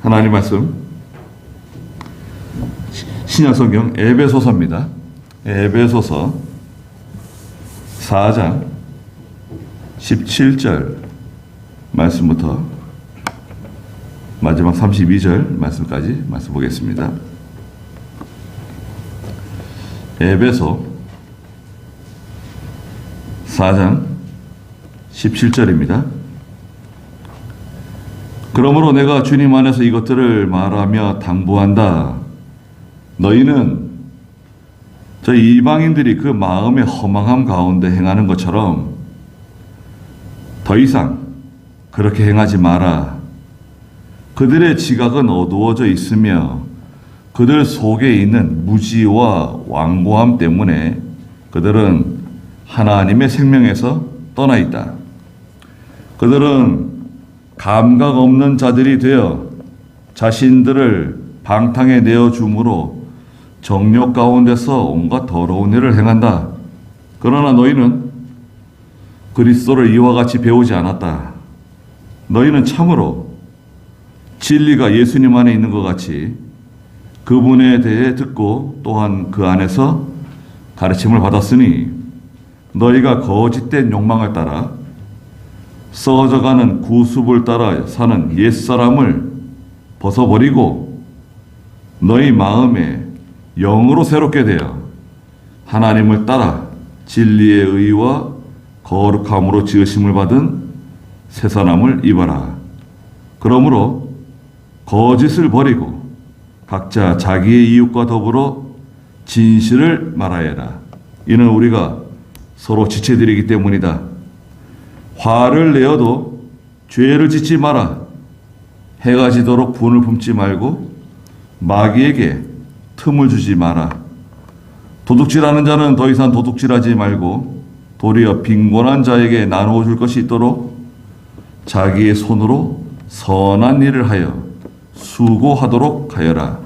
하나님 말씀 신약성경 에베소서입니다. 에베소서 4장 17절 말씀부터 마지막 32절 말씀까지 말씀 보겠습니다. 에베소 4장 17절입니다. 그러므로 내가 주님 안에서 이것들을 말하며 당부한다. 너희는 저희 이방인들이 그 마음의 허망함 가운데 행하는 것처럼 더 이상 그렇게 행하지 마라. 그들의 지각은 어두워져 있으며 그들 속에 있는 무지와 완고함 때문에 그들은 하나님의 생명에서 떠나 있다. 그들은 감각 없는 자들이 되어 자신들을 방탕에 내어줌으로 정욕 가운데서 온갖 더러운 일을 행한다. 그러나 너희는 그리스도를 이와 같이 배우지 않았다. 너희는 참으로 진리가 예수님 안에 있는 것 같이 그분에 대해 듣고 또한 그 안에서 가르침을 받았으니 너희가 거짓된 욕망을 따라 썩어져가는 구습을 따라 사는 옛사람을 벗어버리고 너희 마음에 영으로 새롭게 되어 하나님을 따라 진리의 의와 거룩함으로 지으심을 받은 새 사람을 입어라. 그러므로 거짓을 버리고 각자 자기의 이웃과 더불어 진실을 말하여라. 이는 우리가 서로 지체들이기 때문이다. 화를 내어도 죄를 짓지 마라. 해가 지도록 분을 품지 말고 마귀에게 틈을 주지 마라. 도둑질하는 자는 더 이상 도둑질하지 말고 도리어 빈곤한 자에게 나누어 줄 것이 있도록 자기의 손으로 선한 일을 하여 수고하도록 하여라.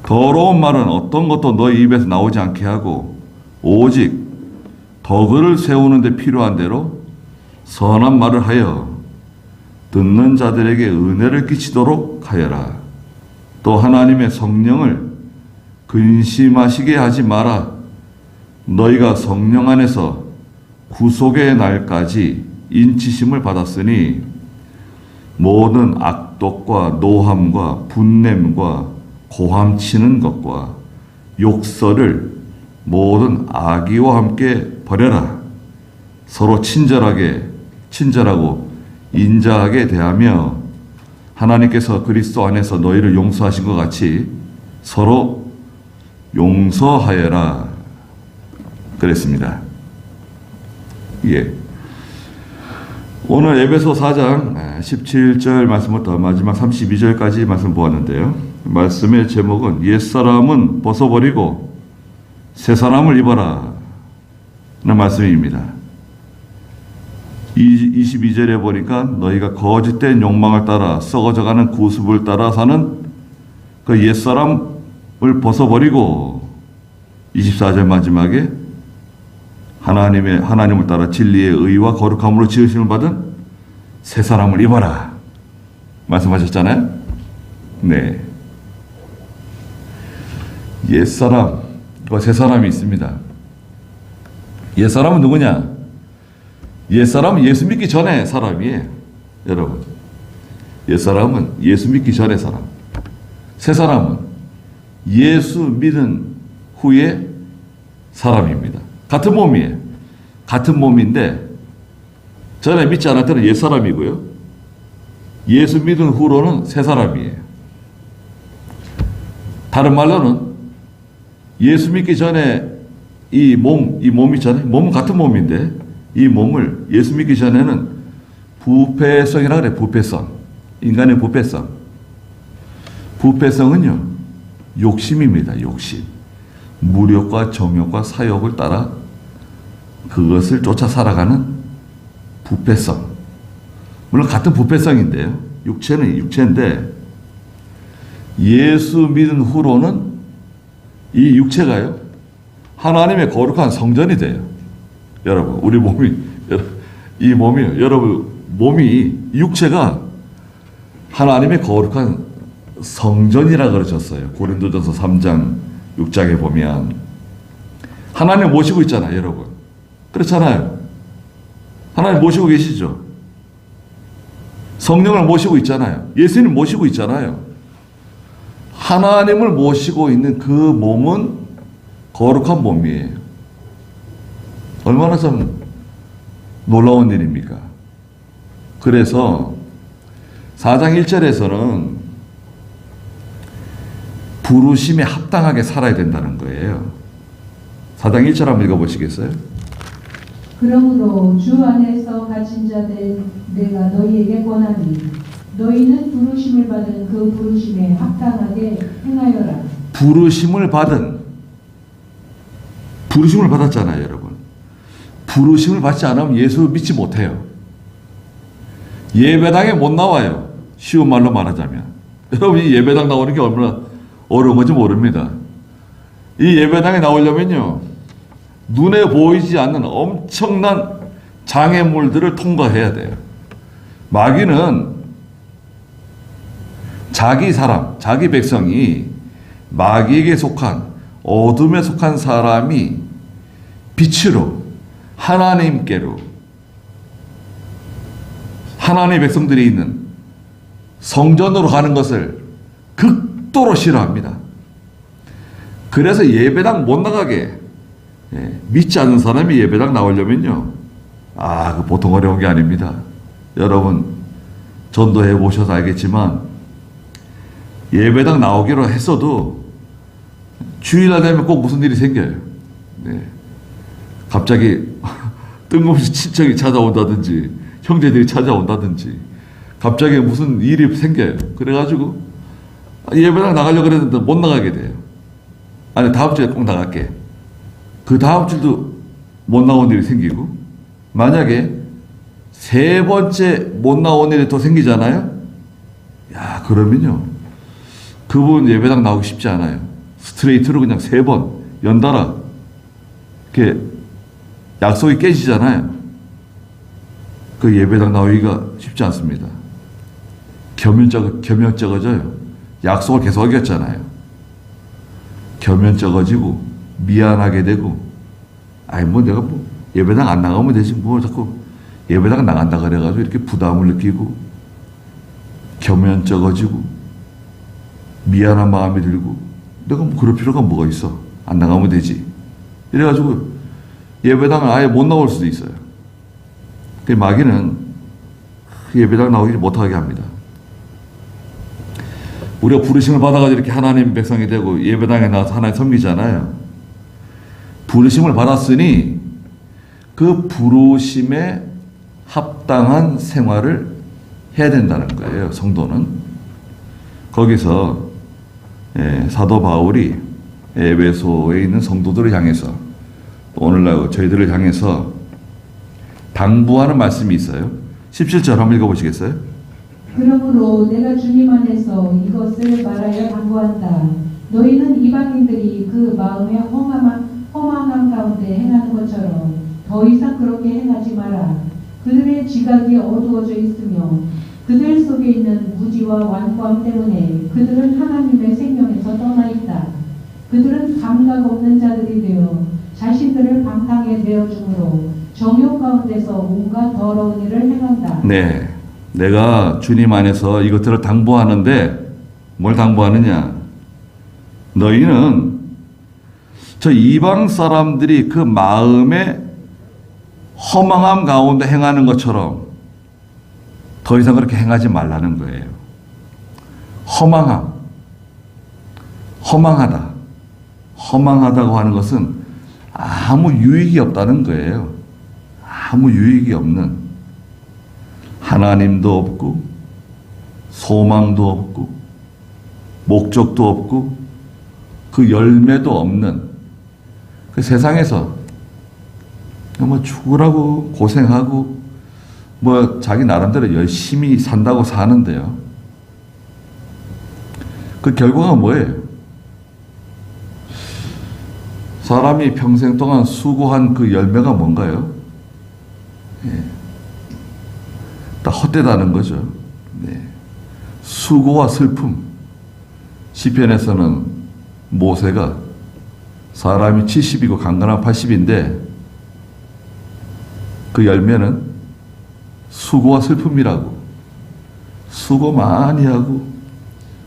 더러운 말은 어떤 것도 너희 입에서 나오지 않게 하고 오직 덕을 세우는 데 필요한 대로 선한 말을 하여 듣는 자들에게 은혜를 끼치도록 하여라. 또 하나님의 성령을 근심하시게 하지 마라. 너희가 성령 안에서 구속의 날까지 인치심을 받았으니 모든 악독과 노함과 분냄과 고함치는 것과 욕설을 모든 악의와 함께 버려라. 서로 친절하고 인자하게 대하며 하나님께서 그리스도 안에서 너희를 용서하신 것 같이 서로 용서하여라. 그랬습니다. 예. 오늘 에베소 4장 17절 말씀부터 마지막 32절까지 말씀 보았는데요. 말씀의 제목은 옛사람은 벗어버리고 새사람을 입어라 는 말씀입니다. 22절에 보니까 너희가 거짓된 욕망을 따라 썩어져가는 구습을 따라 사는 그 옛사람을 벗어버리고 24절 마지막에 하나님을 따라 진리의 의와 거룩함으로 지으심을 받은 새 사람을 입어라 말씀하셨잖아요. 네. 옛사람과 새 사람이 있습니다. 옛사람은 누구냐? 옛사람은 예수 믿기 전에 사람이에요. 여러분. 옛사람은 예수 믿기 전에 사람. 새 사람은 예수 믿은 후에 사람입니다. 같은 몸이에요. 같은 몸인데 전에 믿지 않을 때는 옛사람이고요. 예수 믿은 후로는 새 사람이에요. 다른 말로는 예수 믿기 전에 몸 있잖아요. 몸은 같은 몸인데 이 몸을 예수 믿기 전에는 부패성이라 그래. 부패성. 인간의 부패성. 부패성은요. 욕심입니다. 욕심. 무력과 정욕과 사욕을 따라 그것을 쫓아 살아가는 부패성. 물론 같은 부패성인데요. 육체는 육체인데 예수 믿은 후로는 이 육체가요. 하나님의 거룩한 성전이 돼요. 여러분, 우리 몸이, 이 몸이요. 여러분, 몸이, 육체가 하나님의 거룩한 성전이라 그러셨어요. 고린도전서 3장 6장에 보면 하나님 모시고 있잖아요, 여러분. 그렇잖아요. 하나님 모시고 계시죠. 성령을 모시고 있잖아요. 예수님 모시고 있잖아요. 하나님을 모시고 있는 그 몸은 거룩한 몸이에요. 얼마나 참 놀라운 일입니까? 그래서 4장 1절에서는 부르심에 합당하게 살아야 된다는 거예요. 4장 1절 한번 읽어보시겠어요? 그러므로 주 안에서 갇힌 자들 내가 너희에게 권하니 너희는 부르심을 받은 그 부르심에 합당하게 행하여라. 부르심을 받았잖아요, 여러분. 부르심을 받지 않으면 예수 믿지 못해요. 예배당에 못 나와요. 쉬운 말로 말하자면. 여러분이 예배당 나오는 게 얼마나 어려운 건지 모릅니다. 이 예배당에 나오려면요, 눈에 보이지 않는 엄청난 장애물들을 통과해야 돼요. 마귀는 자기 사람, 자기 백성이 마귀에게 속한, 어둠에 속한 사람이 빛으로, 하나님께로, 하나님의 백성들이 있는 성전으로 가는 것을 극도로 싫어합니다. 그래서 예배당 못 나가게, 믿지 않는 사람이 예배당 나오려면요, 그 보통 어려운 게 아닙니다. 여러분 전도해 보셔서 알겠지만 예배당 나오기로 했어도 주일날 되면 꼭 무슨 일이 생겨요. 갑자기 뜬금없이 친척이 찾아온다든지 형제들이 찾아온다든지 갑자기 무슨 일이 생겨요. 그래가지고 예배당 나가려고 그랬는데 못 나가게 돼요. 아니, 다음 주에 꼭 나갈게. 그 다음 주도 못 나온 일이 생기고, 만약에 세 번째 못 나온 일이 또 생기잖아요? 그러면요, 그분 예배당 나오기 쉽지 않아요. 스트레이트로 그냥 3번 연달아 이렇게 약속이 깨지잖아요. 그 예배당 나오기가 쉽지 않습니다. 겸연쩍어져요. 약속을 계속 어겼잖아요. 겸연쩍어지고 미안하게 되고, 내가 예배당 안 나가면 되지, 자꾸 예배당 나간다 그래가지고 이렇게 부담을 느끼고 겸연쩍어지고 미안한 마음이 들고, 내가 그럴 필요가 뭐가 있어, 안 나가면 되지, 이래가지고 예배당을 아예 못 나올 수도 있어요. 그 마귀는 예배당 나오기 못하게 합니다. 우리가 부르심을 받아가지고 이렇게 하나님 백성이 되고 예배당에 나와서 하나님 섬기잖아요. 부르심을 받았으니 그 부르심에 합당한 생활을 해야 된다는 거예요, 성도는. 거기서 사도 바울이 에베소에 있는 성도들을 향해서, 오늘날 저희들을 향해서 당부하는 말씀이 있어요. 17절 한번 읽어보시겠어요? 그러므로 내가 주님 안에서 이것을 말하여 당부한다. 너희는 이방인들이 그 마음의 허망함 가운데 행하는 것처럼 더 이상 그렇게 행하지 마라. 그들의 지각이 어두워져 있으며 그들 속에 있는 무지와 완고함 때문에 그들은 하나님의 생명에서 떠나 있다. 그들은 감각 없는 자들이 되어 자신들을 방탕에 내어주므로 정욕 가운데서 온갖 더러운 일을 행한다. 네, 내가 주님 안에서 이것들을 당부하는데 뭘 당부하느냐? 너희는 저 이방 사람들이 그 마음의 허망함 가운데 행하는 것처럼 더 이상 그렇게 행하지 말라는 거예요. 허망하다고 하는 것은 아무 유익이 없다는 거예요. 아무 유익이 없는, 하나님도 없고 소망도 없고 목적도 없고 그 열매도 없는 그 세상에서 죽으라고 고생하고 자기 나름대로 열심히 산다고 사는데요, 그 결과가 뭐예요? 사람이 평생 동안 수고한 그 열매가 뭔가요? 다 헛되다는 거죠. 수고와 슬픔. 시편에서는 모세가 사람이 70이고 강건한 80인데 그 열매는 수고와 슬픔이라고. 수고 많이 하고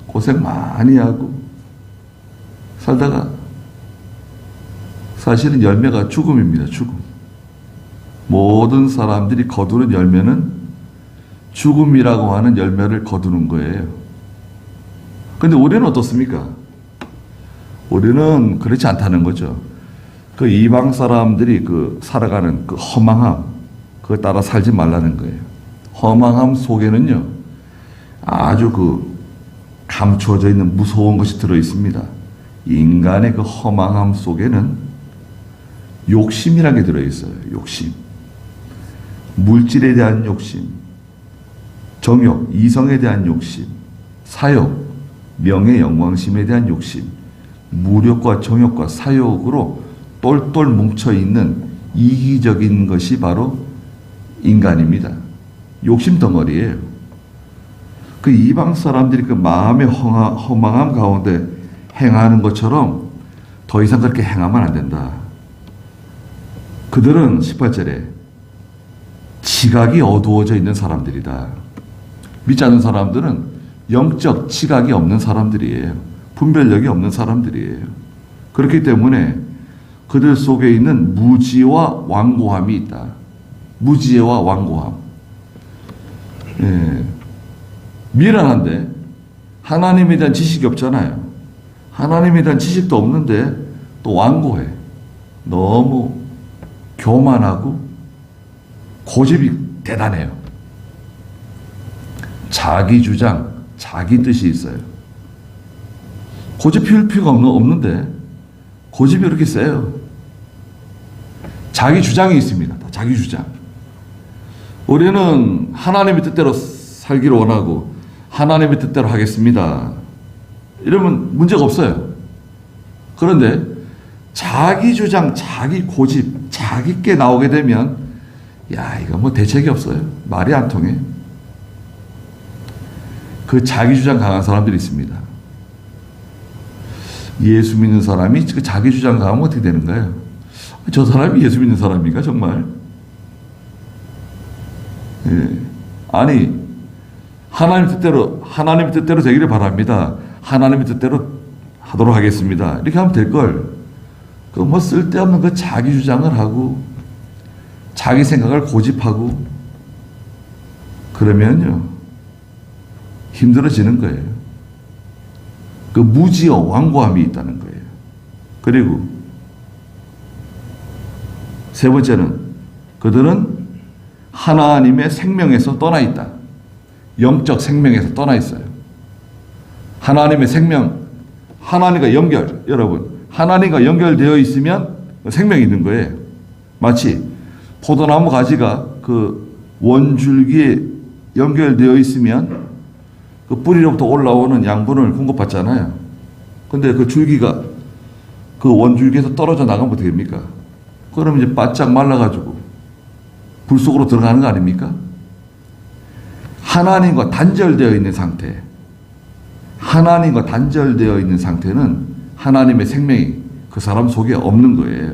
고생 많이 하고 살다가 사실은 열매가 죽음입니다. 죽음. 모든 사람들이 거두는 열매는 죽음이라고 하는 열매를 거두는 거예요. 근데 우리는 어떻습니까? 우리는 그렇지 않다는 거죠. 그 이방 사람들이 그 살아가는 그 허망함, 그거 따라 살지 말라는 거예요. 허망함 속에는요, 아주 그 감추어져 있는 무서운 것이 들어 있습니다. 인간의 그 허망함 속에는 욕심이라는 게 들어 있어요. 욕심. 물질에 대한 욕심, 정욕, 이성에 대한 욕심, 사욕, 명예, 영광심에 대한 욕심, 무력과 정욕과 사욕으로 똘똘 뭉쳐있는 이기적인 것이 바로 인간입니다. 욕심 덩어리예요. 그 이방 사람들이 그 마음의 허망함 가운데 행하는 것처럼 더 이상 그렇게 행하면 안 된다. 그들은 18절에 지각이 어두워져 있는 사람들이다. 믿지 않는 사람들은 영적 지각이 없는 사람들이에요. 분별력이 없는 사람들이에요. 그렇기 때문에 그들 속에 있는 무지와 완고함이 있다. 무지와 완고함. 예. 미련한데 하나님에 대한 지식이 없잖아요. 하나님에 대한 지식도 없는데 또 완고해. 너무 교만하고 고집이 대단해요. 자기 주장, 자기 뜻이 있어요. 고집 피울 필요가 없는데 고집이 이렇게 세요. 자기 주장이 있습니다. 자기 주장. 우리는 하나님의 뜻대로 살기를 원하고 하나님의 뜻대로 하겠습니다. 이러면 문제가 없어요. 그런데 자기 주장, 자기 고집, 자기 게 나오게 되면 야, 이거 뭐 대책이 없어요. 말이 안 통해. 그 자기 주장 강한 사람들이 있습니다. 예수 믿는 사람이 그 자기 주장 강하면 어떻게 되는가요? 저 사람이 예수 믿는 사람인가 정말? 예. 아니 하나님 뜻대로 되기를 바랍니다. 하나님의 뜻대로 하도록 하겠습니다. 이렇게 하면 될 걸. 그 뭐 쓸데없는 그 자기 주장을 하고 자기 생각을 고집하고 그러면요 힘들어지는 거예요. 그 무지와 완고함이 있다는 거예요. 그리고 세 번째는 그들은 하나님의 생명에서 떠나 있다. 영적 생명에서 떠나 있어요. 하나님의 생명, 하나님과 연결, 여러분, 하나님과 연결되어 있으면 생명이 있는 거예요. 마치 포도나무 가지가 그 원줄기에 연결되어 있으면 그 뿌리로부터 올라오는 양분을 공급받잖아요. 근데 그 줄기가 그 원줄기에서 떨어져 나가면 어떻게 됩니까? 그러면 이제 바짝 말라가지고 불 속으로 들어가는 거 아닙니까? 하나님과 단절되어 있는 상태, 하나님과 단절되어 있는 상태는 하나님의 생명이 그 사람 속에 없는 거예요.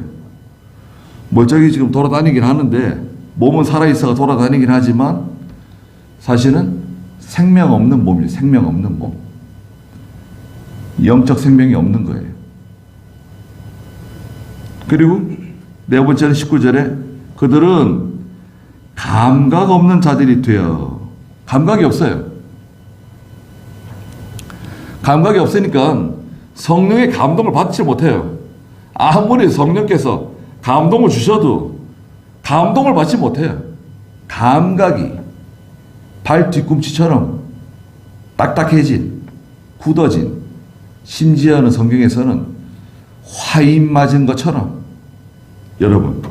멀쩡히 지금 돌아다니긴 하는데 몸은 살아있어가 돌아다니긴 하지만 사실은 생명 없는 몸이에요. 생명 없는 몸. 영적 생명이 없는 거예요. 그리고 네 번째는 19절에 그들은 감각 없는 자들이 되어 감각이 없어요. 감각이 없으니까 성령의 감동을 받지 못해요. 아무리 성령께서 감동을 주셔도 감동을 받지 못해요. 감각이 발 뒤꿈치처럼 딱딱해진, 굳어진, 심지어는 성경에서는 화인 맞은 것처럼 여러분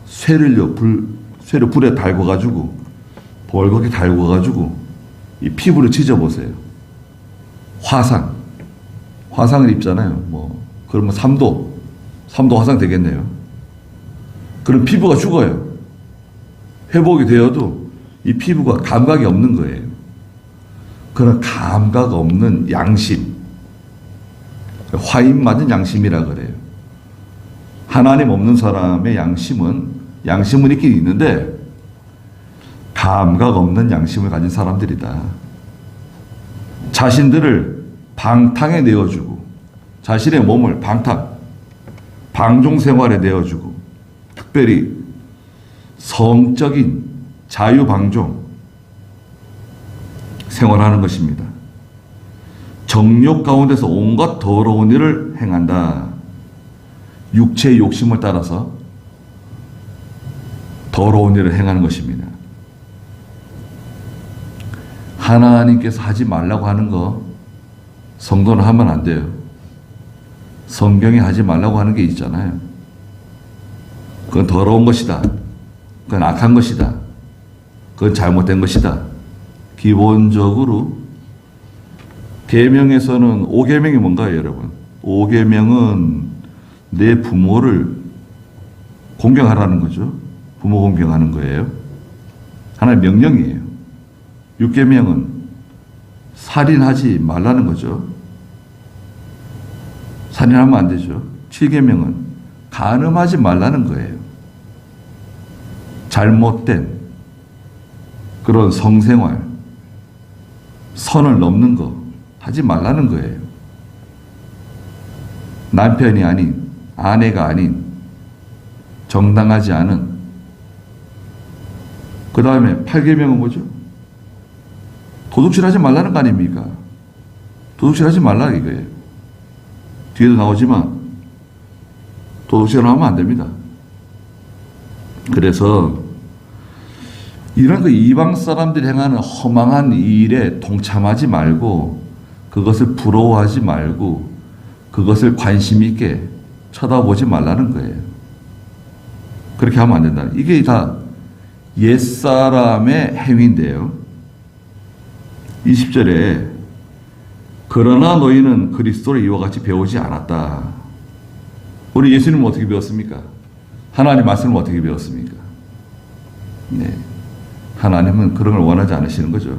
쇠를 불에 달궈가지고 벌겋게 달궈가지고 이 피부를 찢어보세요. 화상을 입잖아요. 뭐 그러면 3도 화상 되겠네요. 그럼 피부가 죽어요. 회복이 되어도 이 피부가 감각이 없는 거예요. 그런 감각 없는 양심, 화인 맞은 양심이라 그래요. 하나님 없는 사람의 양심은 있긴 있는데 감각 없는 양심을 가진 사람들이다. 자신들을 방탕에 내어주고 자신의 몸을 방종 생활에 내어주고 특별히 성적인 자유방종 생활하는 것입니다. 정욕 가운데서 온갖 더러운 일을 행한다. 육체의 욕심을 따라서 더러운 일을 행하는 것입니다. 하나님께서 하지 말라고 하는 거 성도는 하면 안 돼요. 성경에 하지 말라고 하는 게 있잖아요. 그건 더러운 것이다. 그건 악한 것이다. 그건 잘못된 것이다. 기본적으로 계명에서는 5계명이 뭔가요, 여러분? 5계명은 내 부모를 공경하라는 거죠. 부모 공경하는 거예요. 하나의 명령이에요. 6계명은 살인하지 말라는 거죠. 살인하면 안 되죠. 7계명은 간음하지 말라는 거예요. 잘못된 그런 성생활, 선을 넘는 거 하지 말라는 거예요. 남편이 아닌, 아내가 아닌, 정당하지 않은. 그 다음에 8계명은 뭐죠? 도둑질하지 말라는 거 아닙니까? 도둑질하지 말라 이거예요. 뒤에도 나오지만 도둑질을 하면 안 됩니다. 그래서 이런 그 이방 사람들이 행하는 허망한 일에 동참하지 말고 그것을 부러워하지 말고 그것을 관심 있게 쳐다보지 말라는 거예요. 그렇게 하면 안 된다. 이게 다 옛사람의 행위인데요. 20절에 그러나 너희는 그리스도를 이와 같이 배우지 않았다. 우리 예수님은 어떻게 배웠습니까? 하나님 말씀을 어떻게 배웠습니까? 네. 하나님은 그런 걸 원하지 않으시는 거죠.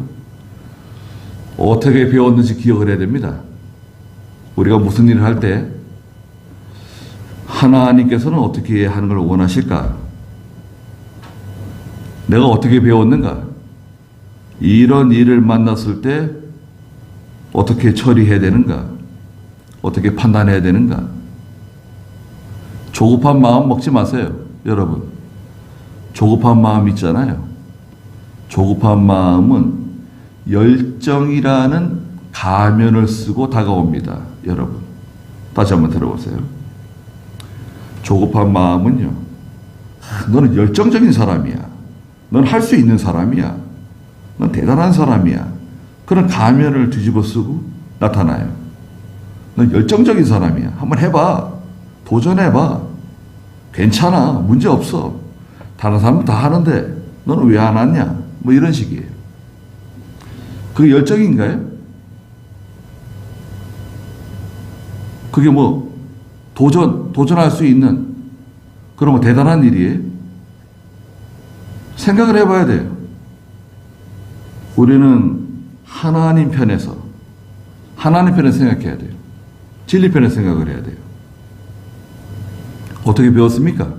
어떻게 배웠는지 기억을 해야 됩니다. 우리가 무슨 일을 할 때 하나님께서는 어떻게 하는 걸 원하실까? 내가 어떻게 배웠는가? 이런 일을 만났을 때 어떻게 처리해야 되는가? 어떻게 판단해야 되는가? 조급한 마음 먹지 마세요, 여러분. 조급한 마음 있잖아요. 조급한 마음은 열정이라는 가면을 쓰고 다가옵니다, 여러분. 다시 한번 들어보세요. 조급한 마음은요, 너는 열정적인 사람이야. 넌 할 수 있는 사람이야. 넌 대단한 사람이야. 그런 가면을 뒤집어 쓰고 나타나요. 넌 열정적인 사람이야. 한번 해봐. 도전해봐. 괜찮아. 문제 없어. 다른 사람은 다 하는데 너는 왜 안 하냐? 뭐 이런 식이에요. 그게 열정인가요? 그게 뭐 도전할 수 있는 그런 뭐 대단한 일이에요? 생각을 해봐야 돼요. 우리는 하나님 편에서 생각해야 돼요. 진리 편에서 생각을 해야 돼요. 어떻게 배웠습니까?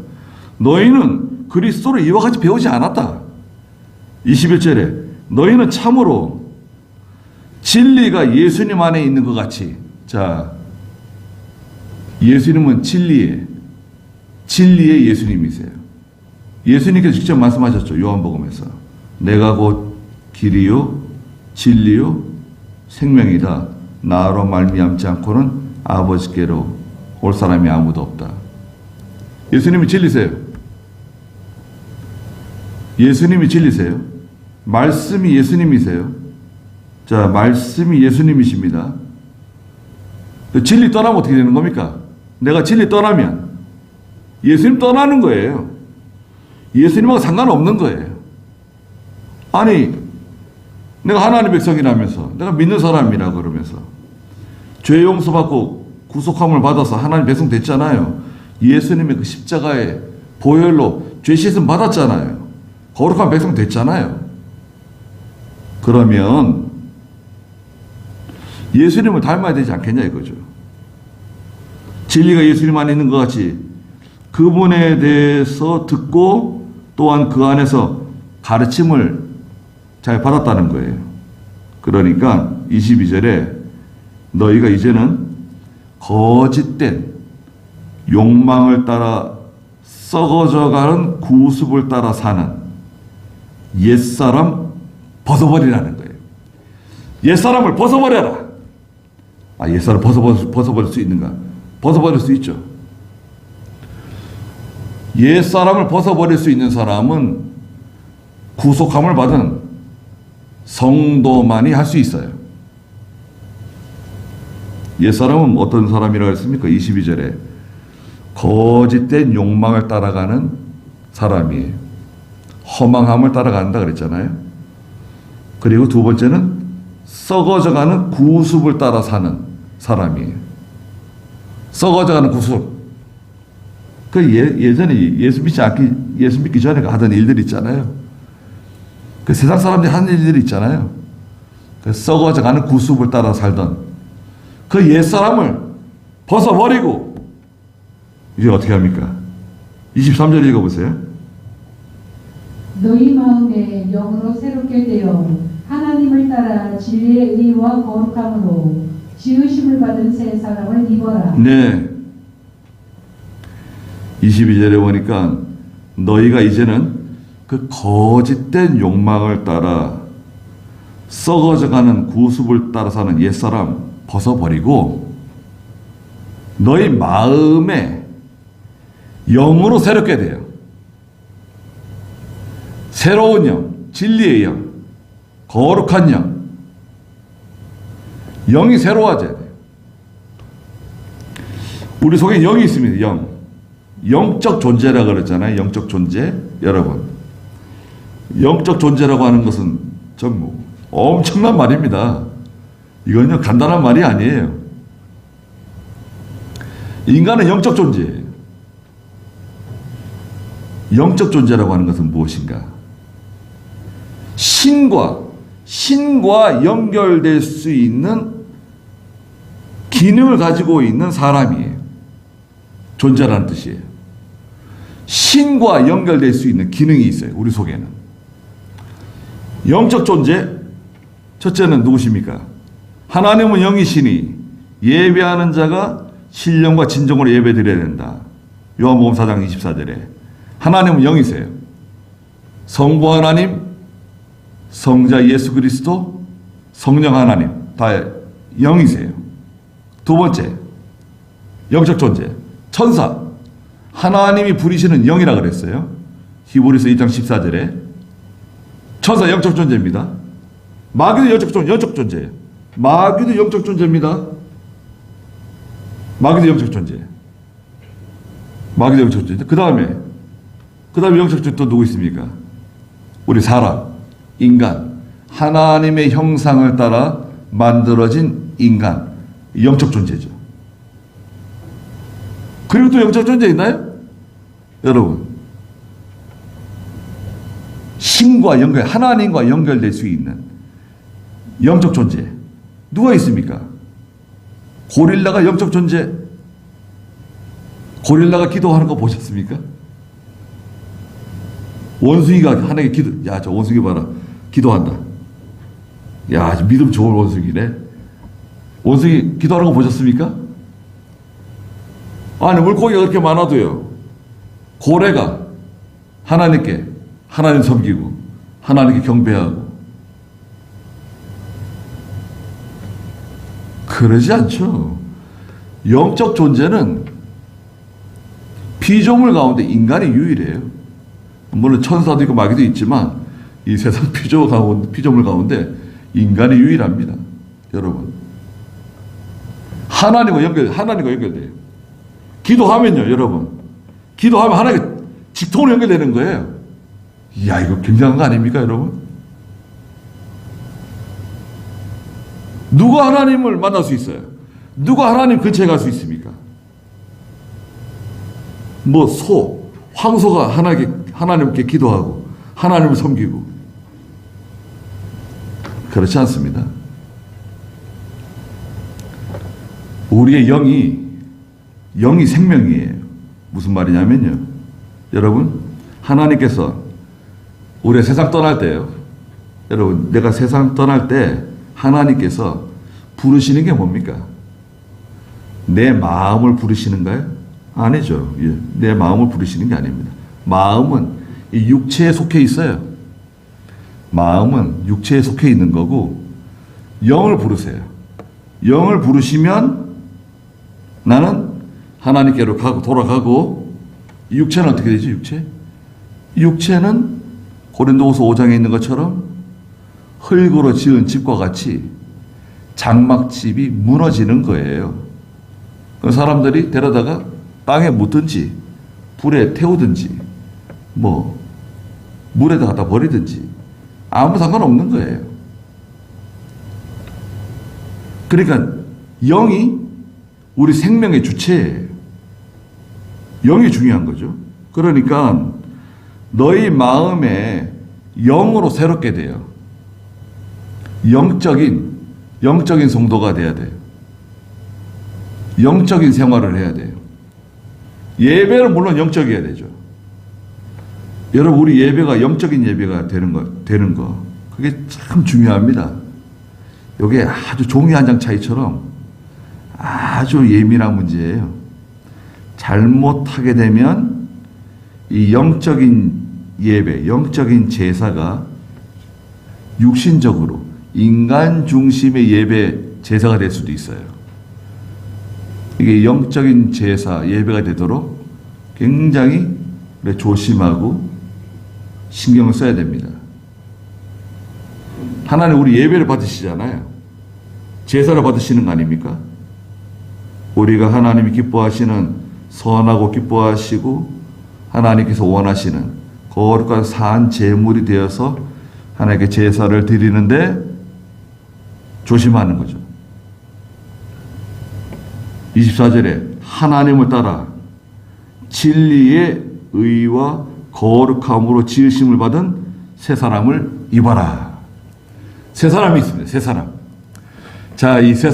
너희는 그리스도를 이와 같이 배우지 않았다. 21절에 너희는 참으로 진리가 예수님 안에 있는 것 같이. 자, 예수님은 진리의 예수님이세요. 예수님께서 직접 말씀하셨죠. 요한복음에서. 내가 곧 길이요 진리요 생명이다. 나로 말미암지 않고는 아버지께로 올 사람이 아무도 없다. 예수님이 진리세요. 예수님이 진리세요. 말씀이 예수님이세요. 자, 말씀이 예수님이십니다. 진리 떠나면 어떻게 되는 겁니까? 내가 진리 떠나면 예수님 떠나는 거예요. 예수님하고 상관없는 거예요. 아니, 내가 하나님의 백성이라면서, 내가 믿는 사람이라 그러면서, 죄 용서받고 구속함을 받아서 하나님 백성 됐잖아요. 예수님의 그 십자가의 보혈로 죄 씻음 받았잖아요. 거룩한 백성 됐잖아요. 그러면 예수님을 닮아야 되지 않겠냐 이거죠. 진리가 예수님 안에 있는 것 같이 그분에 대해서 듣고 또한 그 안에서 가르침을 잘 받았다는 거예요. 그러니까 22절에 너희가 이제는 거짓된 욕망을 따라 썩어져가는 구습을 따라 사는 옛사람 벗어버리라는 거예요. 옛사람을 벗어버려라. 옛사람 벗어버릴 수 있는가? 벗어버릴 수 있죠. 옛사람을 벗어버릴 수 있는 사람은 구속함을 받은 성도만이 할 수 있어요. 옛사람은 어떤 사람이라고 했습니까? 22절에 거짓된 욕망을 따라가는 사람이에요. 허망함을 따라간다 그랬잖아요. 그리고 두 번째는 썩어져가는 구습을 따라 사는 사람이에요. 썩어져가는 구습. 예전에 예수 믿기 전에 하던 일들 있잖아요. 세상 사람들이 하는 일들이 있잖아요. 썩어져가는 구습을 따라 살던 그 옛사람을 벗어버리고 이제 어떻게 합니까? 23절 읽어보세요. 너희 마음에 영으로 새롭게 되어 하나님을 따라 진리의 의와 거룩함으로 지으심을 받은 새 사람을 입어라. 네. 22절에 보니까 너희가 이제는 그 거짓된 욕망을 따라 썩어져가는 구습을 따라 사는 옛사람 벗어버리고 너희 마음에 영으로 새롭게 돼요. 새로운 영, 진리의 영, 거룩한 영. 영이 새로워져야 돼요. 우리 속에 영이 있습니다. 영. 영적 존재라고 그랬잖아요. 영적 존재. 여러분. 영적 존재라고 하는 것은 좀 엄청난 말입니다. 이건요, 간단한 말이 아니에요. 인간은 영적 존재예요. 영적 존재라고 하는 것은 무엇인가? 신과 연결될 수 있는 기능을 가지고 있는 사람이에요. 존재라는 뜻이에요. 신과 연결될 수 있는 기능이 있어요. 우리 속에는. 영적 존재, 첫째는 누구십니까? 하나님은 영이시니 예배하는 자가 신령과 진정으로 예배드려야 된다. 요한복음 4장 24절에 하나님은 영이세요. 성부 하나님, 성자 예수 그리스도, 성령 하나님 다 영이세요. 두 번째, 영적 존재, 천사. 하나님이 부리시는 영이라 그랬어요. 히브리서 2장 14절에 천사 영적 존재입니다. 마귀도 영적 존재예요. 마귀도 영적 존재입니다. 마귀도 영적 존재. 마귀도 영적 존재. 그 다음에 영적 존재 또 누구 있습니까? 우리 사람, 인간. 하나님의 형상을 따라 만들어진 인간. 영적 존재죠. 그리고 또 영적 존재 있나요? 여러분. 신과 연결, 하나님과 연결될 수 있는 영적 존재. 누가 있습니까? 고릴라가 영적 존재. 고릴라가 기도하는 거 보셨습니까? 원숭이가 하나님께 기도, 야, 저 원숭이 봐라. 기도한다. 야, 아주 믿음 좋은 원숭이네. 원숭이 기도하는 거 보셨습니까? 아니, 물고기가 그렇게 많아도요. 고래가 하나님께, 하나님 섬기고, 하나님께 경배하고. 그러지 않죠. 영적 존재는 피조물 가운데 인간이 유일해요. 물론 천사도 있고 마귀도 있지만 이 세상 피조물 가운데 인간이 유일합니다. 여러분. 하나님과 연결돼요. 기도하면요, 여러분. 기도하면 하나님과 직통으로 연결되는 거예요. 이야, 이거 굉장한 거 아닙니까, 여러분? 누가 하나님을 만날 수 있어요? 누가 하나님 근처에 갈 수 있습니까? 황소가 하나님께 기도하고 하나님을 섬기고. 그렇지 않습니다. 우리의 영이 생명이에요. 무슨 말이냐면요. 여러분, 하나님께서 우리 세상 떠날 때요. 여러분, 내가 세상 떠날 때 하나님께서 부르시는 게 뭡니까? 내 마음을 부르시는가요? 아니죠. 예, 내 마음을 부르시는 게 아닙니다. 마음은 이 육체에 속해 있어요. 마음은 육체에 속해 있는 거고, 영을 부르세요. 영을 부르시면 나는 하나님께로 돌아가고, 육체는 어떻게 되죠? 육체는 고린도후서 5장에 있는 것처럼 흙으로 지은 집과 같이 장막집이 무너지는 거예요. 사람들이 데려다가 땅에 묻든지 불에 태우든지 뭐 물에다 갖다 버리든지 아무 상관없는 거예요. 그러니까 영이 우리 생명의 주체예요. 영이 중요한 거죠. 그러니까 너희 마음에 영으로 새롭게 돼요. 영적인 성도가 돼야 돼요. 영적인 생활을 해야 돼요. 예배는 물론 영적이어야 되죠. 여러분, 우리 예배가 영적인 예배가 되는 거. 그게 참 중요합니다. 이게 아주 종이 한 장 차이처럼 아주 예민한 문제예요. 잘못하게 되면 이 영적인 예배, 영적인 제사가 육신적으로 인간 중심의 예배, 제사가 될 수도 있어요. 이게 영적인 제사, 예배가 되도록 굉장히 조심하고 신경을 써야 됩니다. 하나님 우리 예배를 받으시잖아요. 제사를 받으시는 거 아닙니까? 우리가 하나님이 기뻐하시는 선하고 기뻐하시고 하나님께서 원하시는 거룩한 산 제물이 되어서 하나님께 제사를 드리는데 조심하는 거죠. 24절에 하나님을 따라 진리의 의와 거룩함으로 지으심을 받은 새 사람을 입어라. 새 사람이 있습니다. 새 사람. 자, 이 새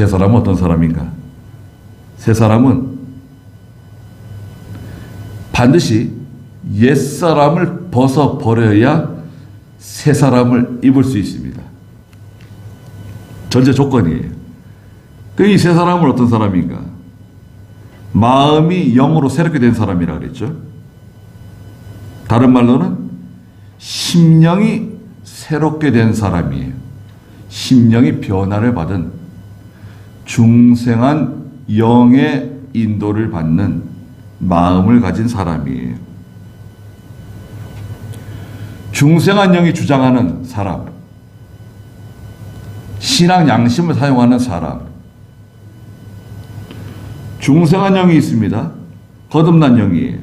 사람은 어떤 사람인가? 새 사람은 반드시 옛사람을 벗어버려야 새 사람을 입을 수 있습니다. 전제 조건이에요. 이 새 사람은 어떤 사람인가? 마음이 영으로 새롭게 된 사람이라 그랬죠. 다른 말로는 심령이 새롭게 된 사람이에요. 심령이 변화를 받은 중생한 영의 인도를 받는 마음을 가진 사람이에요. 중생한 영이 주장하는 사람, 신앙 양심을 사용하는 사람, 중생한 영이 있습니다. 거듭난 영이에요.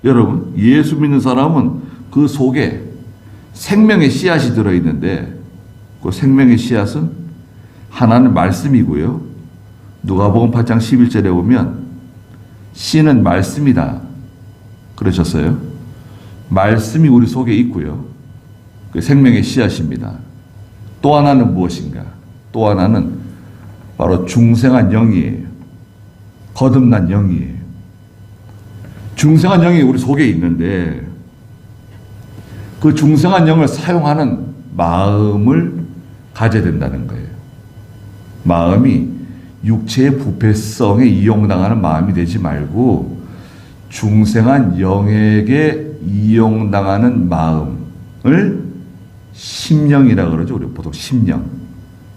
여러분, 예수 믿는 사람은 그 속에 생명의 씨앗이 들어있는데 그 생명의 씨앗은 하나는 말씀이고요. 누가복음 8장 11절에 보면 씨는 말씀이다 그러셨어요. 말씀이 우리 속에 있고요. 그 생명의 씨앗입니다. 또 하나는 무엇인가? 또 하나는 바로 중생한 영이에요. 거듭난 영이에요. 중생한 영이 우리 속에 있는데 그 중생한 영을 사용하는 마음을 가져야 된다는 거예요. 마음이 육체의 부패성에 이용당하는 마음이 되지 말고 중생한 영에게 이용당하는 마음을 심령이라 그러죠. 우리 보통 심령.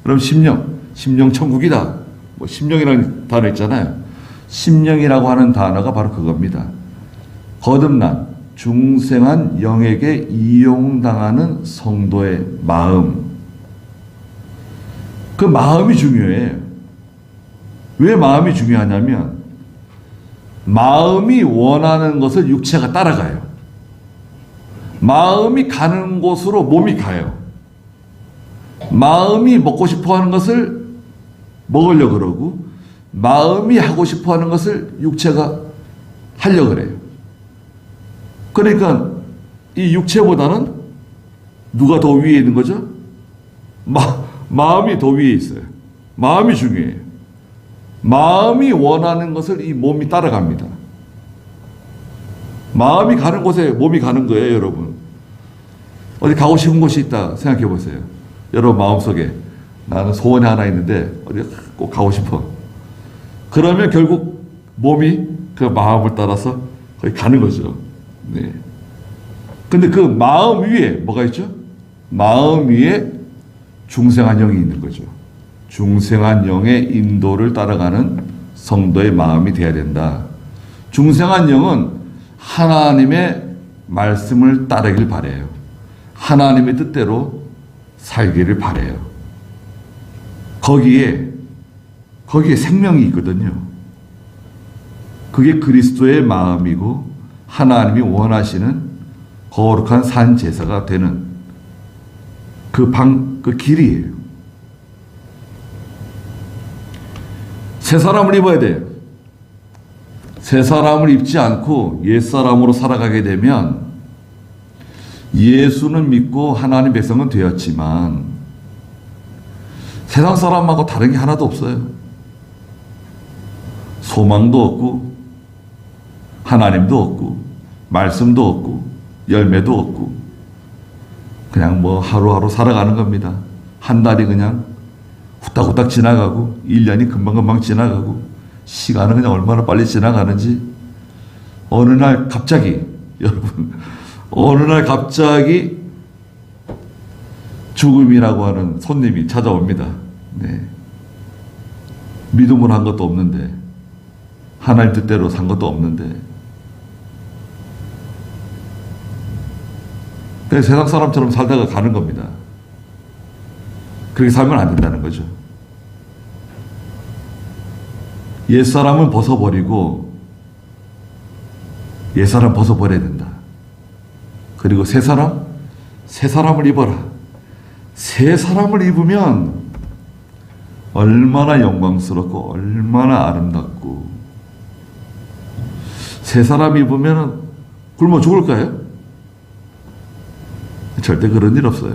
그럼 심령 천국이다. 뭐 심령이라는 단어 있잖아요. 심령이라고 하는 단어가 바로 그겁니다. 거듭난 중생한 영에게 이용당하는 성도의 마음. 그 마음이 중요해요. 왜 마음이 중요하냐면 마음이 원하는 것을 육체가 따라가요. 마음이 가는 곳으로 몸이 가요. 마음이 먹고 싶어 하는 것을 먹으려고 그러고 마음이 하고 싶어 하는 것을 육체가 하려고 그래요. 그러니까 이 육체보다는 누가 더 위에 있는 거죠? 마음이 더 위에 있어요. 마음이 중요해요. 마음이 원하는 것을 이 몸이 따라갑니다. 마음이 가는 곳에 몸이 가는 거예요, 여러분. 어디 가고 싶은 곳이 있다 생각해 보세요. 여러분 마음속에 나는 소원이 하나 있는데 어디 꼭 가고 싶어. 그러면 결국 몸이 그 마음을 따라서 거기 가는 거죠. 네. 근데 그 마음 위에 뭐가 있죠? 마음 위에 중생한 영이 있는 거죠. 중생한 영의 인도를 따라가는 성도의 마음이 되어야 된다. 중생한 영은 하나님의 말씀을 따르길 바래요. 하나님의 뜻대로 살기를 바래요. 거기에 생명이 있거든요. 그게 그리스도의 마음이고 하나님이 원하시는 거룩한 산 제사가 되는 그 길이에요. 새 사람을 입어야 돼요. 새 사람을 입지 않고 옛 사람으로 살아가게 되면 예수는 믿고 하나님 백성은 되었지만 세상 사람하고 다른 게 하나도 없어요. 소망도 없고 하나님도 없고 말씀도 없고 열매도 없고 그냥 뭐 하루하루 살아가는 겁니다. 한 달이 그냥 후딱후딱 지나가고 1년이 금방금방 지나가고 시간은 그냥 얼마나 빨리 지나가는지 어느 날 갑자기 여러분 어느 날 갑자기 죽음이라고 하는 손님이 찾아옵니다. 네. 믿음을 한 것도 없는데 하나님 뜻대로 산 것도 없는데 그냥 세상 사람처럼 살다가 가는 겁니다. 그렇게 살면 안 된다는 거죠. 옛사람은 벗어버리고 옛사람 벗어버려야 된다. 그리고 새 사람을 입어라. 새 사람을 입으면 얼마나 영광스럽고 얼마나 아름답고 새 사람 입으면 굶어 죽을까요? 절대 그런 일 없어요.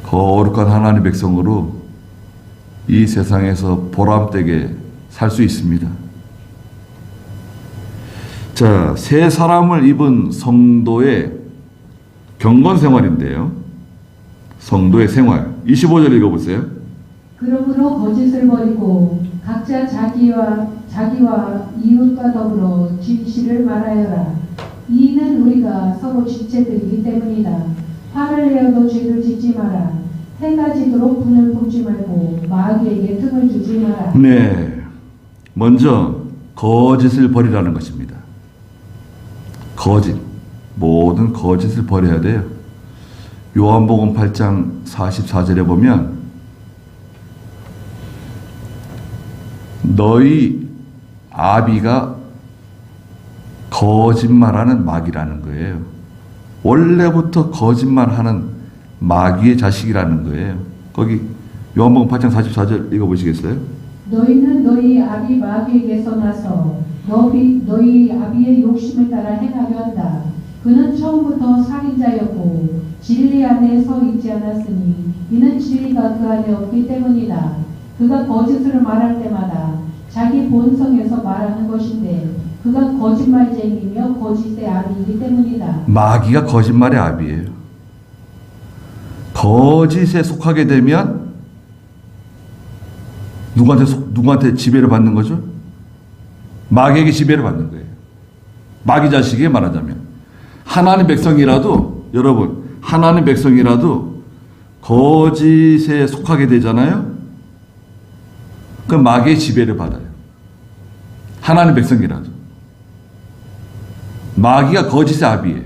거룩한 하나님 백성으로 이 세상에서 보람되게 살 수 있습니다. 자, 새 사람을 입은 성도의 경건 생활인데요. 성도의 생활. 25절 읽어보세요. 그러므로 거짓을 버리고 각자 자기와 이웃과 더불어 진실을 말하여라. 이는 우리가 서로 지체들이기 때문이다. 화를 내어도 죄를 짓지 마라. 해가 지도록 분을 품지 말고 마귀에게 틈을 주지 마라. 네, 먼저 거짓을 버리라는 것입니다. 거짓, 모든 거짓을 버려야 돼요. 요한복음 8장 44절에 보면 너희 아비가 거짓말하는 마귀라는 거예요. 원래부터 거짓말하는 마귀의 자식이라는 거예요. 거기 요한복음 8장 44절 읽어보시겠어요? 너희는 너희 아비 마귀에게서 나서 너희 아비의 욕심을 따라 행하려 한다. 그는 처음부터 살인자였고 진리 안에 서 있지 않았으니 이는 진리가 그 안에 없기 때문이다. 그가 거짓을 말할 때마다 자기 본성에서 말하는 것인데 그가 거짓말쟁이며 거짓의 아비이기 때문이다. 마귀가 거짓말의 아비예요. 거짓에 속하게 되면 누구한테 지배를 받는 거죠? 마귀에게 지배를 받는 거예요. 마귀 자식이 말하자면 하나님 백성이라도 여러분 하나님 백성이라도 거짓에 속하게 되잖아요. 그 마귀의 지배를 받아요. 하나님 백성이라도 마귀가 거짓의 아비예요.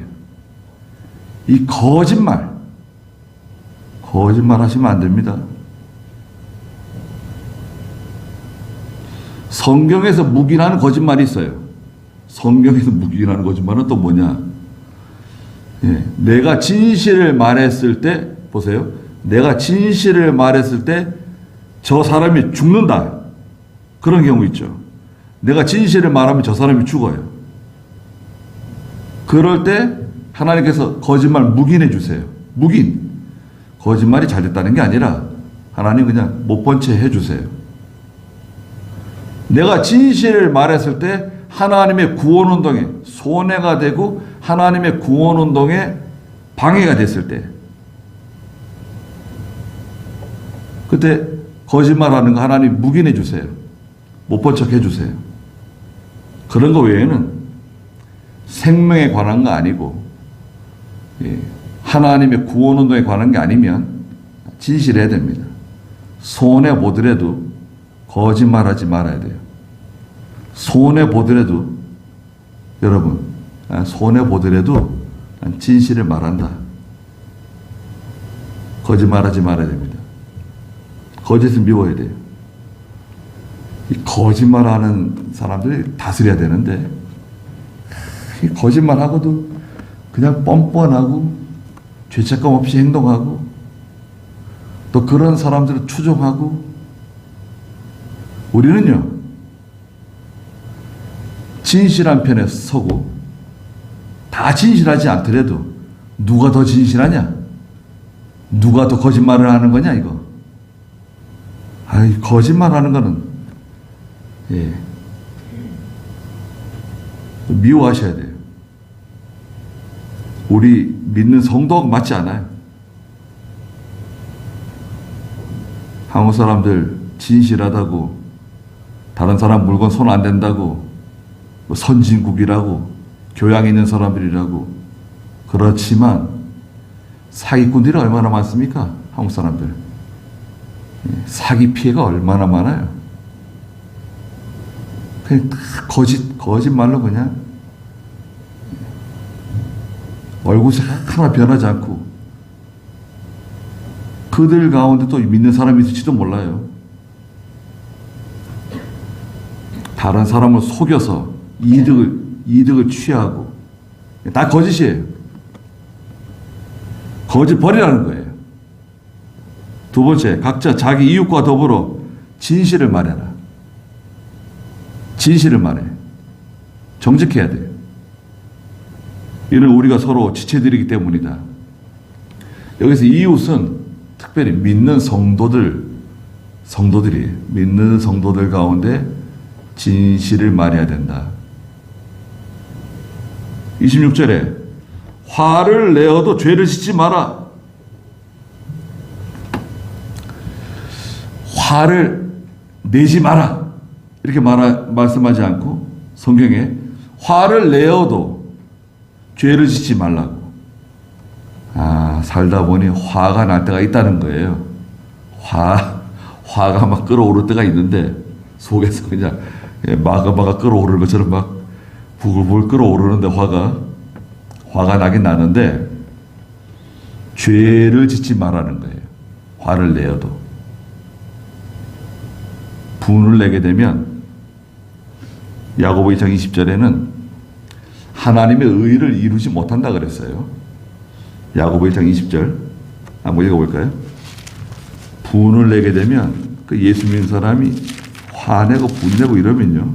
이 거짓말 하시면 안 됩니다. 성경에서 묵인하는 거짓말이 있어요. 성경에서 묵인하는 거짓말은 또 뭐냐? 예, 내가 진실을 말했을 때 보세요. 내가 진실을 말했을 때 저 사람이 죽는다. 그런 경우 있죠. 내가 진실을 말하면 저 사람이 죽어요. 그럴 때 하나님께서 거짓말 묵인해 주세요. 묵인. 거짓말이 잘 됐다는 게 아니라 하나님 그냥 못 본 채 해주세요. 내가 진실을 말했을 때 하나님의 구원운동에 손해가 되고 하나님의 구원운동에 방해가 됐을 때 그때 거짓말하는 거 하나님 묵인해 주세요. 못 본 척 해주세요. 그런 거 외에는 생명에 관한 거 아니고 하나님의 구원운동에 관한 게 아니면 진실해야 됩니다. 손해보더라도 거짓말하지 말아야 돼요. 손해보더라도 여러분 손해보더라도 진실을 말한다. 거짓말하지 말아야 됩니다. 거짓을 미워야 돼요. 이 거짓말하는 사람들이 다스려야 되는데 이 거짓말하고도 그냥 뻔뻔하고 죄책감 없이 행동하고 또 그런 사람들을 추종하고 우리는요 진실한 편에 서고 다 진실하지 않더라도 누가 더 진실하냐? 누가 더 거짓말을 하는 거냐 이거? 아이 거짓말하는 거는 미워하셔야 돼요. 우리 믿는 성도가 맞지 않아요. 한국 사람들 진실하다고 다른 사람 물건 손 안 댄다고 뭐 선진국이라고 교양 있는 사람들이라고 그렇지만 사기꾼들이 얼마나 많습니까? 한국 사람들 사기 피해가 얼마나 많아요. 그냥 거짓말로 그냥 얼굴색 하나 변하지 않고 그들 가운데 또 믿는 사람이 있을지도 몰라요. 다른 사람을 속여서 이득을 취하고 다 거짓이에요. 거짓 버리라는 거예요. 두 번째, 각자 자기 이웃과 더불어 진실을 말해라. 진실을 말해. 정직해야 돼요. 이는 우리가 서로 지체들이기 때문이다. 여기서 이웃은 특별히 믿는 성도들이 믿는 성도들 가운데 진실을 말해야 된다. 26절에 화를 내어도 죄를 짓지 마라. 화를 내지 마라. 이렇게 말씀하지 않고 성경에 화를 내어도 죄를 짓지 말라고. 살다 보니 화가 날 때가 있다는 거예요. 화가 막 끓어오를 때가 있는데 속에서 그냥 마가 끓어오르는 것처럼 막 부글부글 끓어오르는데 화가 나긴 나는데 죄를 짓지 말라는 거예요. 화를 내어도. 분을 내게 되면 야고보 2장 20절에는 하나님의 의를 이루지 못한다 그랬어요. 야고보 1장 20절 한번 읽어볼까요? 분을 내게 되면 그 예수 믿는 사람이 화내고 분내고 이러면요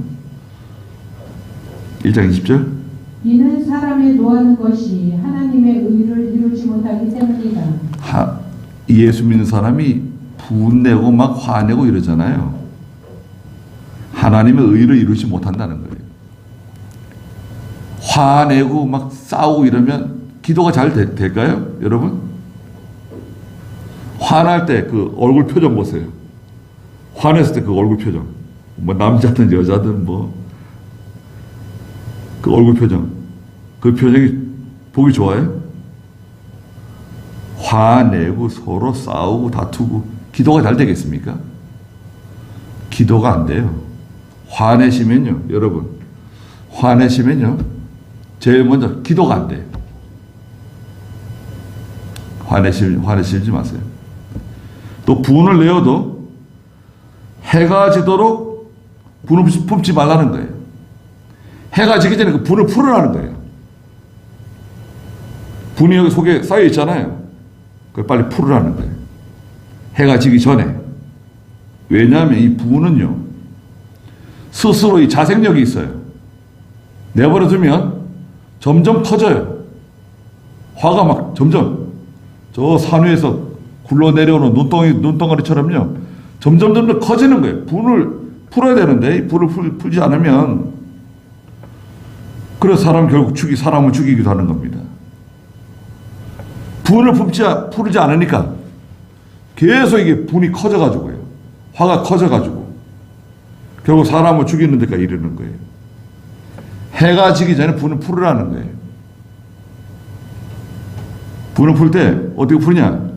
1장 20절 이는 사람의 노하는 것이 하나님의 의를 이루지 못하기 때문이다. 예수 믿는 사람이 분내고 막 화내고 이러잖아요. 하나님의 의를 이루지 못한다는 거예요. 화내고 막 싸우고 이러면 기도가 잘 될까요? 여러분? 화날 때 그 얼굴 표정 보세요. 화냈을 때 그 얼굴 표정. 뭐 남자든 여자든 뭐 그 얼굴 표정. 그 표정이 보기 좋아요? 화내고 서로 싸우고 다투고 기도가 잘 되겠습니까? 기도가 안 돼요. 화내시면요, 여러분. 화내시면요, 제일 먼저 기도가 안 돼요. 화내시지 마세요. 또 분을 내어도 해가 지도록 분을 품지 말라는 거예요. 해가 지기 전에 그 분을 풀으라는 거예요. 분이 여기 속에 쌓여 있잖아요. 그걸 빨리 풀으라는 거예요. 해가 지기 전에. 왜냐하면 이 분은요, 스스로 이 자생력이 있어요. 내버려 두면 점점 커져요. 화가 막 점점 저 산 위에서 굴러내려오는 눈덩어리처럼요. 점점 커지는 거예요. 분을 풀어야 되는데 이 분을 풀지 않으면 그래서 결국 사람을 죽이기도 하는 겁니다. 분을 풀지 않으니까 계속 이게 분이 커져가지고요. 화가 커져가지고 결국 사람을 죽이는 데까지 이르는 거예요. 해가 지기 전에 분을 풀으라는 거예요. 분을 풀 때 어떻게 풀냐?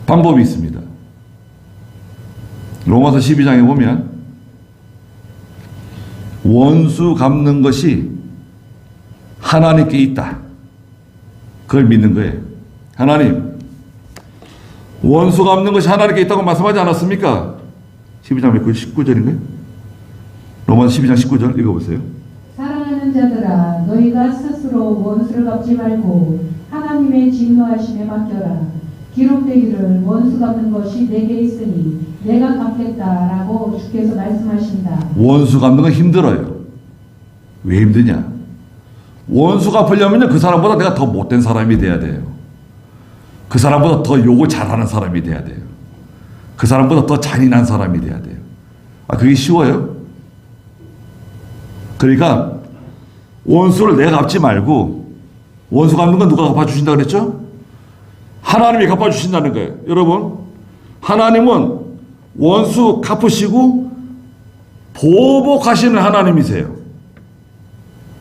방법이 있습니다. 로마서 12장에 보면 원수 갚는 것이 하나님께 있다. 그걸 믿는 거예요. 하나님, 원수 갚는 것이 하나님께 있다고 말씀하지 않았습니까? 12장 19절인가요? 로마서 12장 19절 읽어보세요. 사랑하는 자들아 너희가 스스로 원수를 갚지 말고 하나님의 진노하심에 맡겨라. 기록되기를 원수 갚는 것이 내게 있으니 내가 갚겠다라고 주께서 말씀하신다. 원수 갚는 건 힘들어요. 왜 힘드냐? 원수 갚으려면 그 사람보다 내가 더 못된 사람이 돼야 돼요. 그 사람보다 더 욕을 잘하는 사람이 돼야 돼요. 그 사람보다 더 잔인한 사람이 돼야 돼요. 그게 쉬워요? 그러니까 원수를 내가 갚지 말고 원수 갚는 건 누가 갚아주신다 그랬죠? 하나님이 갚아주신다는 거예요. 여러분, 하나님은 원수 갚으시고 보복하시는 하나님이세요.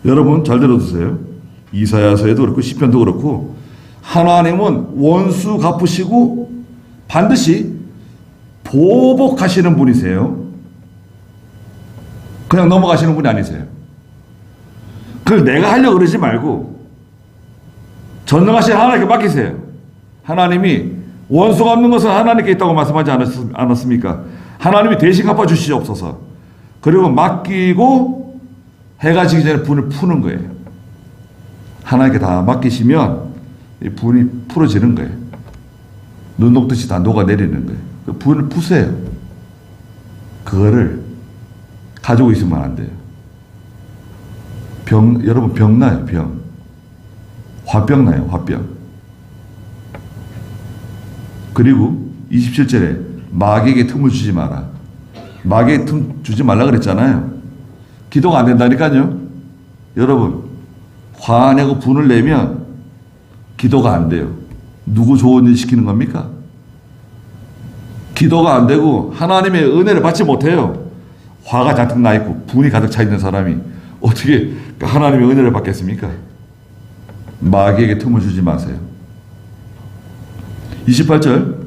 여러분 잘 들어두세요. 이사야서에도 그렇고 시편도 그렇고 하나님은 원수 갚으시고 반드시 보복하시는 분이세요. 그냥 넘어가시는 분이 아니세요. 그걸 내가 하려고 그러지 말고 전능하신 하나님께 맡기세요. 하나님이 원수 갚는 것은 하나님께 있다고 말씀하지 않았습니까? 하나님이 대신 갚아주시옵소서. 그리고 맡기고 해가 지기 전에 분을 푸는 거예요. 하나님께 다 맡기시면 이 분이 풀어지는 거예요. 눈 녹듯이 다 녹아내리는 거예요. 그 분을 푸세요. 그거를 가지고 있으면 안 돼요. 여러분 병 나요, 병. 화병 나요, 화병. 그리고 27절에 마귀에게 틈을 주지 마라. 마귀에게 틈 주지 말라 그랬잖아요. 기도가 안 된다니까요. 여러분, 화내고 분을 내면 기도가 안 돼요. 누구 좋은 일 시키는 겁니까? 기도가 안 되고 하나님의 은혜를 받지 못해요. 화가 잔뜩 나 있고 분이 가득 차 있는 사람이 어떻게 하나님의 은혜를 받겠습니까? 마귀에게 틈을 주지 마세요. 28절,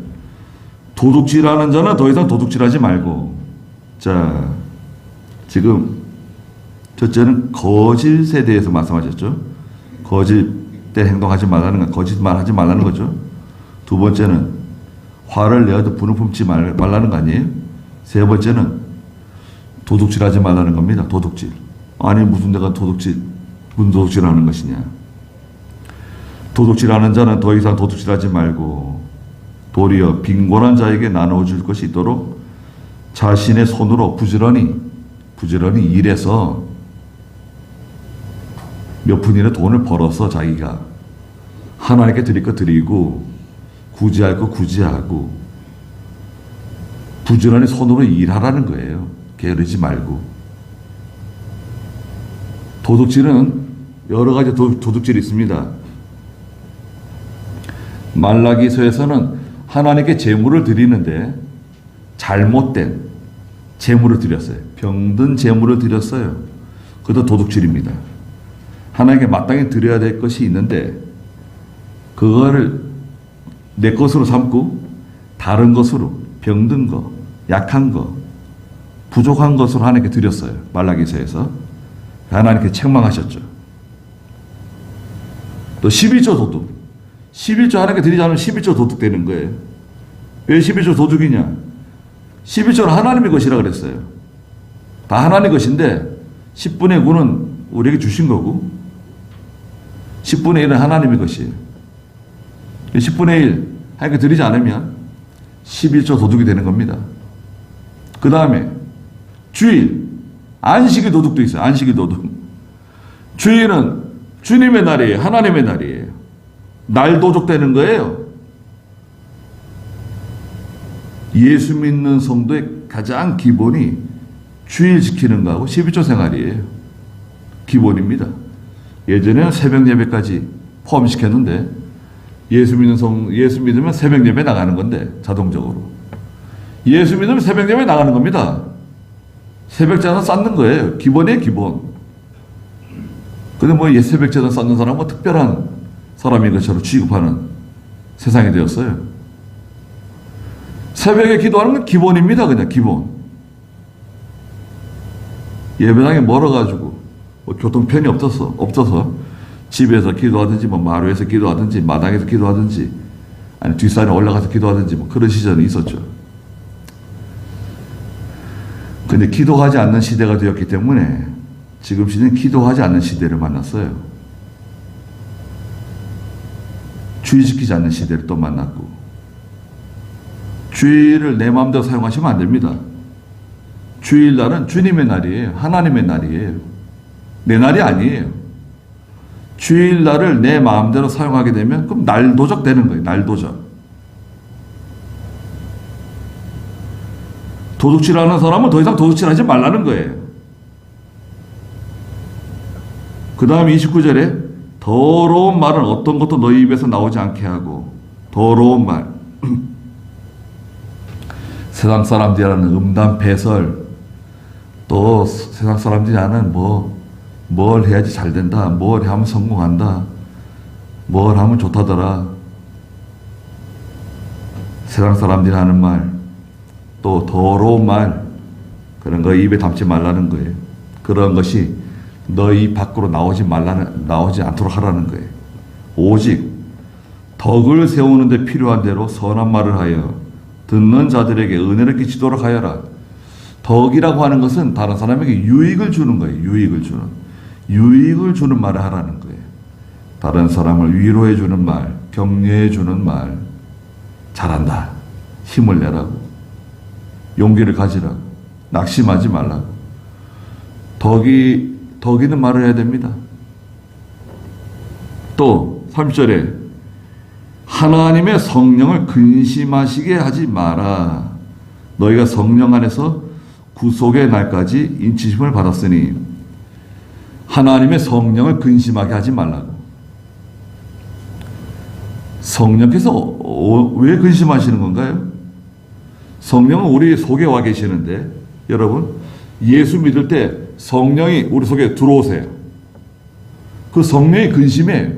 도둑질하는 자는 더 이상 도둑질하지 말고. 자, 지금 첫째는 거짓 세대에서 말씀하셨죠. 거짓된 행동하지 말라는 건 거짓말 하지 말라는 거죠. 두 번째는 화를 내어도 분을 품지 말라는 거 아니에요. 세 번째는 도둑질하지 말라는 겁니다. 도둑질. 아니 무슨 내가 무슨 도둑질하는 것이냐. 도둑질하는 자는 더 이상 도둑질하지 말고 도리어 빈곤한 자에게 나눠줄 것이 있도록 자신의 손으로 부지런히 일해서 몇 푼이나 돈을 벌어서 자기가 하나님께 드릴 거 드리고 구제할 거 구제하고 부지런히 손으로 일하라는 거예요. 게으르지 말고. 도둑질은 여러 가지 도둑질이 있습니다. 말라기서에서는 하나님께 제물을 드리는데 잘못된 제물을 드렸어요. 병든 제물을 드렸어요. 그것도 도둑질입니다. 하나님께 마땅히 드려야 될 것이 있는데 그거를 내 것으로 삼고 다른 것으로 병든 거, 약한 거, 부족한 것으로 하나님께 드렸어요. 말라기서에서. 하나님께 책망하셨죠. 또 11조 도둑. 11조 하나님께 드리지 않으면 11조 도둑되는 거예요. 왜 11조 도둑이냐? 11조는 하나님의 것이라 그랬어요. 다 하나님의 것인데 10분의 9는 우리에게 주신 거고 10분의 1은 하나님의 것이에요. 10분의 1 하나님께 드리지 않으면 11조 도둑이 되는 겁니다. 그 다음에 주일, 안식일 도둑도 있어요. 안식일 도둑. 주일은 주님의 날이에요. 하나님의 날이에요. 날 도둑되는 거예요. 예수 믿는 성도의 가장 기본이 주일 지키는 거하고 11조 생활이에요. 기본입니다. 예전에는 새벽 예배까지 포함시켰는데 예수 믿으면 새벽 예배 나가는 건데 자동적으로. 예수 믿으면 새벽 예배 나가는 겁니다. 새벽 제단 쌓는 거예요. 기본이에요, 기본. 근데 뭐 새벽 제단 쌓는 사람은 뭐 특별한 사람인 것처럼 취급하는 세상이 되었어요. 새벽에 기도하는 건 기본입니다. 그냥 기본. 예배당에 멀어가지고 뭐 교통편이 없어서 집에서 기도하든지 뭐 마루에서 기도하든지 마당에서 기도하든지 아니 뒷산에 올라가서 기도하든지 뭐 그런 시절이 있었죠. 근데 기도하지 않는 시대가 되었기 때문에 지금 시대는 기도하지 않는 시대를 만났어요. 주의 지키지 않는 시대를 또 만났고, 주일을 내 마음대로 사용하시면 안 됩니다. 주일날은 주님의 날이에요. 하나님의 날이에요. 내 날이 아니에요. 주일날을 내 마음대로 사용하게 되면 그럼 날도적 되는 거예요. 날도적. 도둑질하는 사람은 더 이상 도둑질하지 말라는 거예요. 그 다음 29절에 더러운 말은 어떤 것도 너희 입에서 나오지 않게 하고, 더러운 말 세상 사람들이 하는 음담 배설, 또 세상 사람들이 하는 뭘 해야지 잘 된다, 뭘 하면 성공한다, 뭘 하면 좋다더라, 세상 사람들이 하는 말, 또 더러운 말, 그런 거 입에 담지 말라는 거예요. 그런 것이 너희 밖으로 나오지 않도록 하라는 거예요. 오직 덕을 세우는 데 필요한 대로 선한 말을 하여 듣는 자들에게 은혜를 끼치도록 하여라. 덕이라고 하는 것은 다른 사람에게 유익을 주는 거예요. 유익을 주는 말을 하라는 거예요. 다른 사람을 위로해 주는 말, 격려해 주는 말, 잘한다, 힘을 내라고, 용기를 가지라고, 낙심하지 말라고. 덕 있는 말을 해야 됩니다. 또 30절에 하나님의 성령을 근심하시게 하지 마라. 너희가 성령 안에서 구속의 날까지 인치심을 받았으니. 하나님의 성령을 근심하게 하지 말라고. 성령께서 왜 근심하시는 건가요? 성령은 우리 속에 와 계시는데, 여러분, 예수 믿을 때 성령이 우리 속에 들어오세요. 그 성령이 근심해요.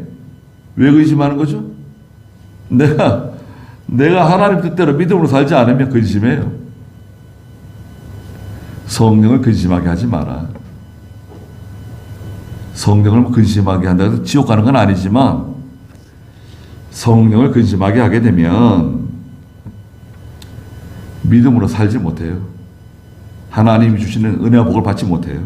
왜 근심하는 거죠? 내가 하나님 뜻대로 믿음으로 살지 않으면 근심해요. 성령을 근심하게 하지 마라. 성령을 근심하게 한다고 해서 지옥 가는 건 아니지만, 성령을 근심하게 하게 되면 믿음으로 살지 못해요. 하나님이 주시는 은혜와 복을 받지 못해요.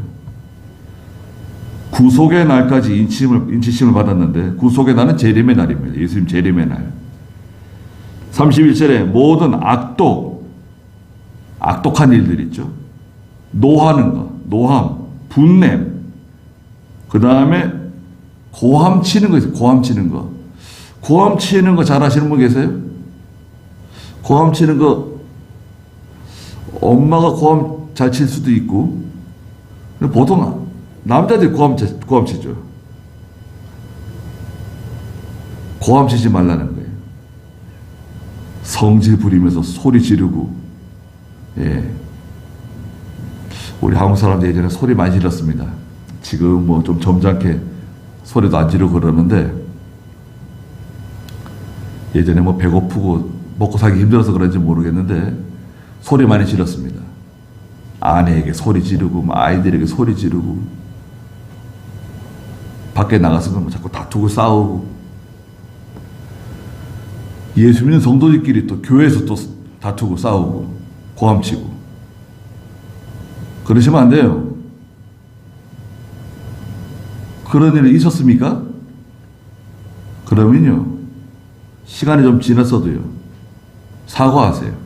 구속의 날까지 인치심을 받았는데, 구속의 날은 재림의 날입니다. 예수님 재림의 날. 31절에 모든 악독한 일들 있죠. 노하는 거, 노함, 분냄, 그 다음에 고함 치는 거 있어요. 고함 치는 거. 고함 치는 거 잘 아시는 분 계세요? 고함 치는 거, 엄마가 고함 잘 칠 수도 있고, 보통 남자들이 고함 치죠. 고함 치지 말라는 거예요. 성질 부리면서 소리 지르고, 예. 우리 한국 사람들 예전에 소리 많이 질렀습니다. 지금 뭐 좀 점잖게 소리도 안 지르고 그러는데, 예전에 뭐 배고프고 먹고 살기 힘들어서 그런지 모르겠는데 소리 많이 질렀습니다. 아내에게 소리 지르고, 아이들에게 소리 지르고, 밖에 나가서는 뭐 자꾸 다투고 싸우고, 예수 믿는 성도들끼리 또 교회에서 또 다투고 싸우고 고함치고, 그러시면 안 돼요. 그런 일이 있었습니까? 그러면요, 시간이 좀 지났어도요, 사과하세요.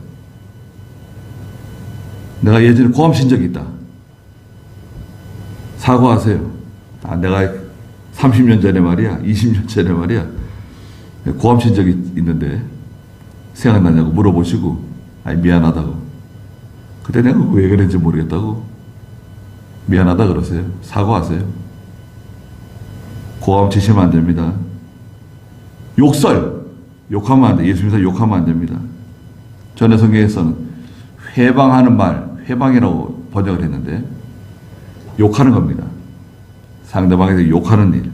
내가 예전에 고함 친 적이 있다. 사과하세요. 내가 30년 전에 말이야, 20년 전에 말이야, 고함 친 적이 있는데 생각나냐고 물어보시고, 아니 미안하다고. 그때 내가 왜 그랬는지 모르겠다고. 미안하다 그러세요. 사과하세요. 고함 치시면 안 됩니다. 욕설, 욕하면 안 돼. 예수님께서 욕하면 안 됩니다. 전에 성경에서는 회방하는 말, 회방이라고 번역을 했는데 욕하는 겁니다. 상대방에 대해 욕하는 일.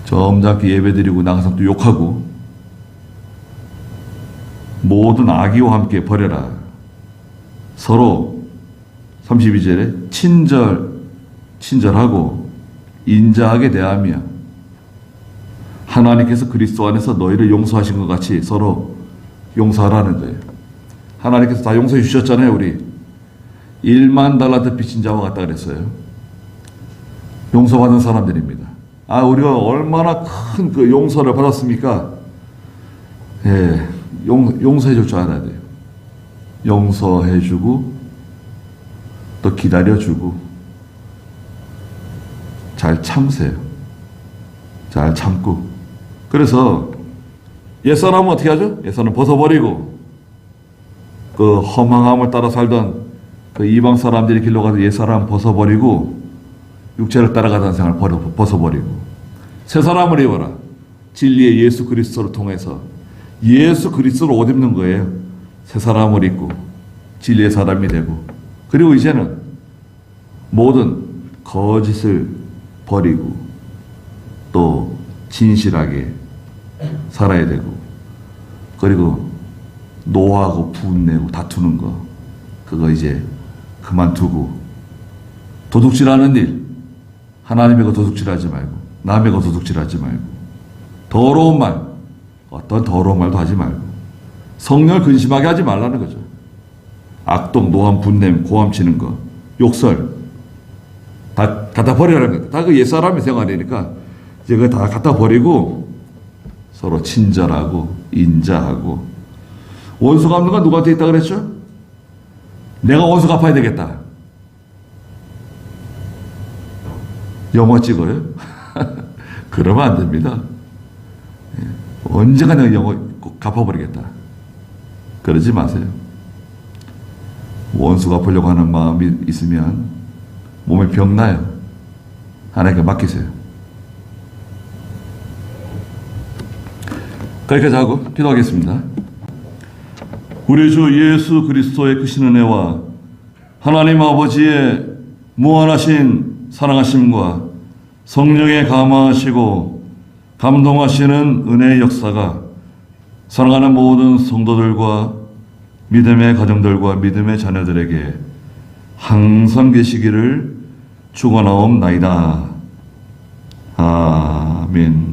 점잖게 예배드리고 나가서 또 욕하고 모든 악의와 함께 버려라. 서로 32절에 친절하고 인자하게 대하며 하나님께서 그리스도 안에서 너희를 용서하신 것 같이 서로 용서하라는 거예요. 하나님께서 다 용서해 주셨잖아요. 우리 1만 달란트 빚진 자와 같다 그랬어요. 용서받은 사람들입니다. 우리가 얼마나 큰 그 용서를 받았습니까? 예, 용서해 줄 줄 알아야 돼요. 용서해 주고 또 기다려 주고 잘 참으세요. 잘 참고. 그래서 옛사람은 어떻게 하죠? 옛사람은 벗어버리고 그 허망함을 따라 살던 그 이방 사람들이 길로 가서 옛사람 벗어버리고 육체를 따라가던 생활 벗어버리고 새 사람을 입어라. 진리의 예수 그리스도를 통해서 예수 그리스도를 옷 입는 거예요. 새 사람을 입고 진리의 사람이 되고 그리고 이제는 모든 거짓을 버리고 또 진실하게 살아야 되고 그리고 노하고 분내고 다투는 거 그거 이제 그만두고 도둑질하는 일 하나님의 거 도둑질하지 말고 남의 거 도둑질하지 말고 더러운 말 어떤 더러운 말도 하지 말고 성령을 근심하게 하지 말라는 거죠. 악동, 노함, 분냄, 고함 치는 거 욕설 다 갖다 버리라는 거예요. 다 그 옛사람의 생활이니까 이제 그거 다 갖다 버리고 서로 친절하고 인자하고 원수 갚는 건 누구한테 있다 그랬죠? 내가 원수 갚아야 되겠다. 영어 찍어요? 그러면 안 됩니다. 언젠가 내가 영어 꼭 갚아버리겠다. 그러지 마세요. 원수 갚으려고 하는 마음이 있으면 몸에 병 나요. 하나님께 맡기세요. 거기까지 하고 기도하겠습니다. 우리 주 예수 그리스도의 크신 은혜와 하나님 아버지의 무한하신 사랑하심과 성령의 감화하시고 감동하시는 은혜의 역사가 사랑하는 모든 성도들과 믿음의 가정들과 믿음의 자녀들에게 항상 계시기를 축원하옵나이다. 아멘.